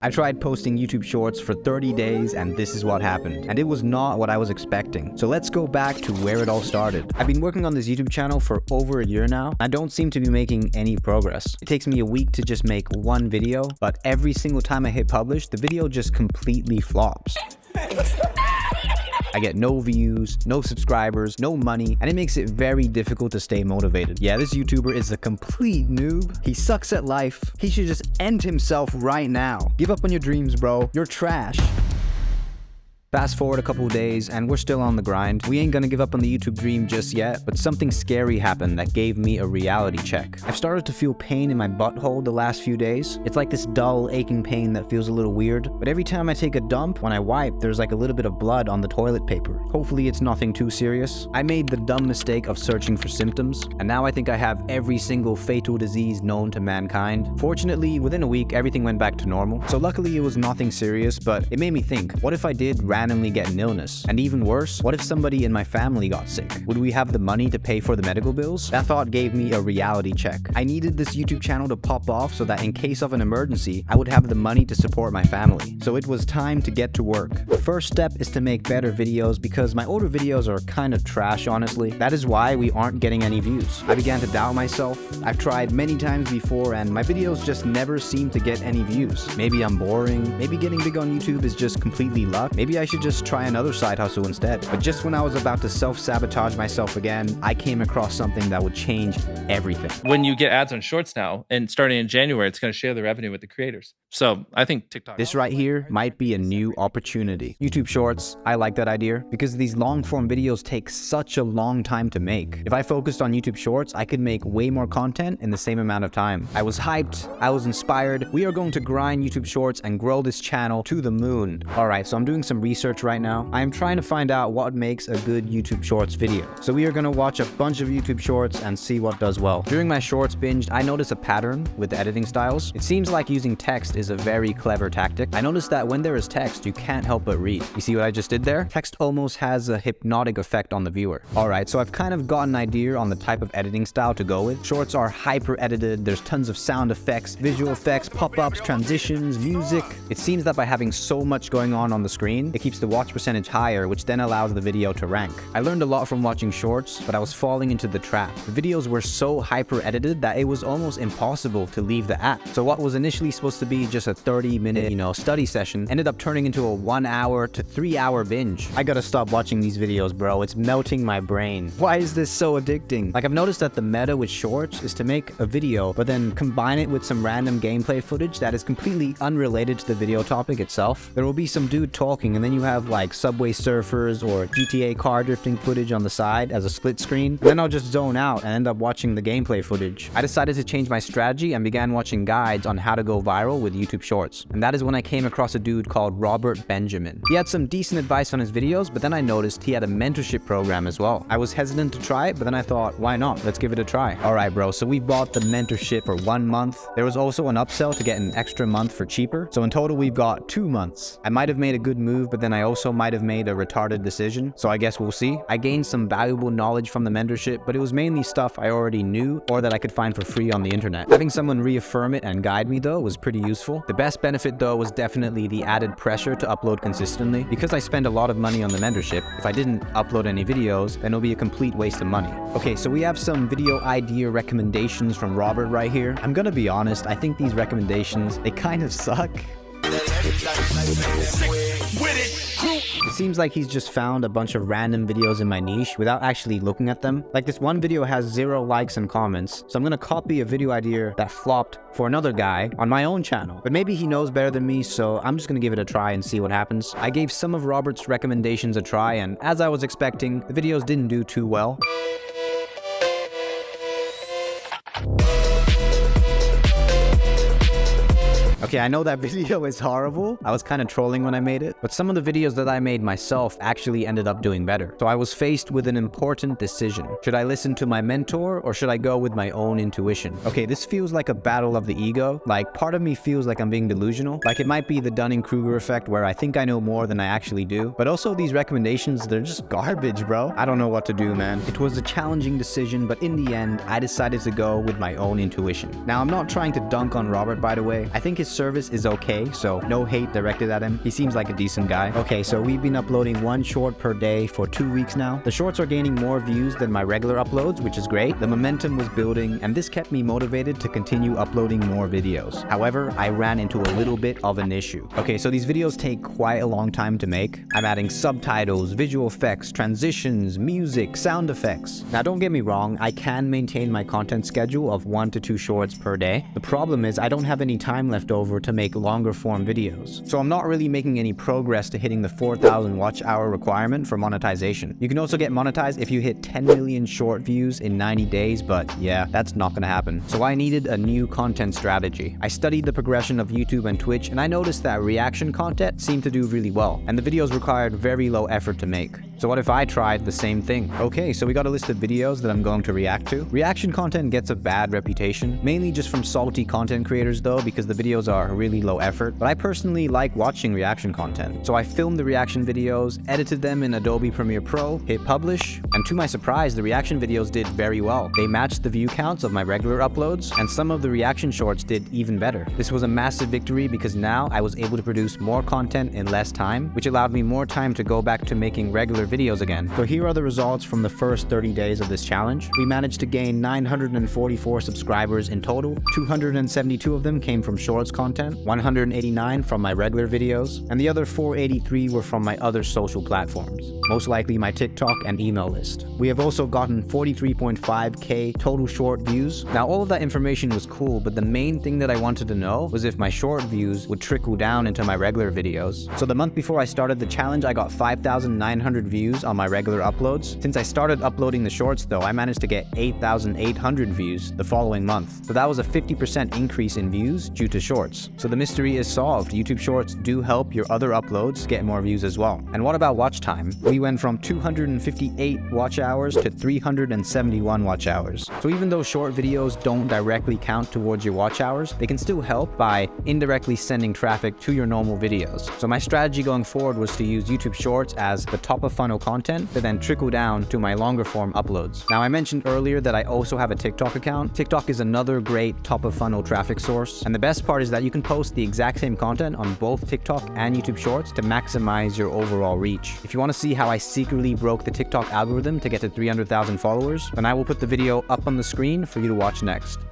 I tried posting YouTube Shorts for 30 days and this is what happened. And it was not what I was expecting. So let's go back to where it all started. I've been working on this YouTube channel for over a year now. I don't seem to be making any progress. It takes me a week to just make one video, but every single time I hit publish, the video just completely flops. I get no views, no subscribers, no money, and it makes it very difficult to stay motivated. Yeah, this YouTuber is a complete noob. He sucks at life. He should just end himself right now. Give up on your dreams, bro. You're trash. Fast forward a couple of days and we're still on the grind. We ain't gonna give up on the YouTube dream just yet, but something scary happened that gave me a reality check. I've started to feel pain in my butthole the last few days. It's like this dull, aching pain that feels a little weird, but every time I take a dump, when I wipe, there's like a little bit of blood on the toilet paper. Hopefully it's nothing too serious. I made the dumb mistake of searching for symptoms, and now I think I have every single fatal disease known to mankind. Fortunately, within a week, everything went back to normal. So luckily it was nothing serious, but it made me think, what if I did randomly get an illness? And even worse, what if somebody in my family got sick? Would we have the money to pay for the medical bills? That thought gave me a reality check. I needed this YouTube channel to pop off so that in case of an emergency, I would have the money to support my family. So it was time to get to work. The first step is to make better videos because my older videos are kind of trash, honestly. That is why we aren't getting any views. I began to doubt myself. I've tried many times before and my videos just never seem to get any views. Maybe I'm boring. Maybe getting big on YouTube is just completely luck. Maybe I should just try another side hustle instead. But just when I was about to self-sabotage myself again, I came across something that would change everything. When you get ads on Shorts now, and starting in January, it's going to share the revenue with the creators. So I think TikTok. This right here might be a new opportunity. YouTube Shorts, I like that idea because these long form videos take such a long time to make. If I focused on YouTube Shorts, I could make way more content in the same amount of time. I was hyped, I was inspired. We are going to grind YouTube Shorts and grow this channel to the moon. All right, so I'm doing some research right now. I am trying to find out what makes a good YouTube Shorts video. So we are going to watch a bunch of YouTube Shorts and see what does well. During my Shorts binge, I noticed a pattern with the editing styles. It seems like using text is a very clever tactic. I noticed that when there is text, you can't help but read. You see what I just did there? Text almost has a hypnotic effect on the viewer. All right, so I've kind of got an idea on the type of editing style to go with. Shorts are hyper edited. There's tons of sound effects, visual effects, pop-ups, transitions, music. It seems that by having so much going on the screen, it keeps the watch percentage higher, which then allows the video to rank. I learned a lot from watching Shorts, but I was falling into the trap. The videos were so hyper edited that it was almost impossible to leave the app. So what was initially supposed to be just a 30-minute, study session ended up turning into a 1 hour to 3 hour binge. I gotta stop watching these videos, bro. It's melting my brain. Why is this so addicting? Like, I've noticed that the meta with Shorts is to make a video, but then combine it with some random gameplay footage that is completely unrelated to the video topic itself. There will be some dude talking, and then you have like Subway Surfers or GTA car drifting footage on the side as a split screen. And then I'll just zone out and end up watching the gameplay footage. I decided to change my strategy and began watching guides on how to go viral with YouTube Shorts. And that is when I came across a dude called Robert Benjamin. He had some decent advice on his videos, but then I noticed he had a mentorship program as well. I was hesitant to try it, but then I thought, why not? Let's give it a try. All right, bro. So we bought the mentorship for 1 month. There was also an upsell to get an extra month for cheaper. So in total, we've got 2 months. I might have made a good move, but then I also might have made a retarded decision. So I guess we'll see. I gained some valuable knowledge from the mentorship, but it was mainly stuff I already knew or that I could find for free on the internet. Having someone reaffirm it and guide me though was pretty useful. The best benefit though was definitely the added pressure to upload consistently. Because I spend a lot of money on the mentorship, if I didn't upload any videos, then it'll be a complete waste of money. Okay, so we have some video idea recommendations from Robert right here. I'm gonna be honest, I think these recommendations, they kind of suck. It seems like he's just found a bunch of random videos in my niche without actually looking at them. Like, this one video has 0 likes and comments, so I'm gonna copy a video idea that flopped for another guy on my own channel. But maybe he knows better than me, so I'm just gonna give it a try and see what happens. I gave some of Robert's recommendations a try, and as I was expecting, the videos didn't do too well. Okay, I know that video is horrible. I was kind of trolling when I made it, but some of the videos that I made myself actually ended up doing better. So I was faced with an important decision. Should I listen to my mentor or should I go with my own intuition? Okay, this feels like a battle of the ego. Like, part of me feels like I'm being delusional. Like, it might be the Dunning-Kruger effect where I think I know more than I actually do. But also these recommendations, they're just garbage, bro. I don't know what to do, man. It was a challenging decision, but in the end, I decided to go with my own intuition. Now, I'm not trying to dunk on Robert, by the way. I think his service is okay, so no hate directed at him. He seems like a decent guy. Okay, so we've been uploading one short per day for 2 weeks now. The shorts are gaining more views than my regular uploads, which is great. The momentum was building, and this kept me motivated to continue uploading more videos. However, I ran into a little bit of an issue. Okay, so these videos take quite a long time to make. I'm adding subtitles, visual effects, transitions, music, sound effects. Now, don't get me wrong, I can maintain my content schedule of 1 to 2 shorts per day. The problem is I don't have any time left over to make longer form videos. So I'm not really making any progress to hitting the 4,000 watch hour requirement for monetization. You can also get monetized if you hit 10 million short views in 90 days, but yeah, that's not gonna happen. So I needed a new content strategy. I studied the progression of YouTube and Twitch, and I noticed that reaction content seemed to do really well, and the videos required very low effort to make. So what if I tried the same thing? Okay, so we got a list of videos that I'm going to react to. Reaction content gets a bad reputation, mainly just from salty content creators though, because the videos are really low effort, but I personally like watching reaction content. So I filmed the reaction videos, edited them in Adobe Premiere Pro, hit publish, and to my surprise, the reaction videos did very well. They matched the view counts of my regular uploads, and some of the reaction shorts did even better. This was a massive victory because now I was able to produce more content in less time, which allowed me more time to go back to making regular videos again. So here are the results from the first 30 days of this challenge. We managed to gain 944 subscribers in total. 272 of them came from shorts content, 189 from my regular videos, and the other 483 were from my other social platforms, most likely my TikTok and email list. We have also gotten 43.5k total short views. Now all of that information was cool, but the main thing that I wanted to know was if my short views would trickle down into my regular videos. So the month before I started the challenge, I got 5,900 views on my regular uploads. Since I started uploading the shorts though, I managed to get 8,800 views the following month. So that was a 50% increase in views due to shorts. So the mystery is solved. YouTube Shorts do help your other uploads get more views as well. And what about watch time? We went from 258 watch hours to 371 watch hours. So even though short videos don't directly count towards your watch hours, they can still help by indirectly sending traffic to your normal videos. So my strategy going forward was to use YouTube Shorts as the top of funnel content to then trickle down to my longer form uploads. Now I mentioned earlier that I also have a TikTok account. TikTok is another great top of funnel traffic source. And the best part is that you can post the exact same content on both TikTok and YouTube Shorts to maximize your overall reach. If you want to see how I secretly broke the TikTok algorithm to get to 300,000 followers, then I will put the video up on the screen for you to watch next.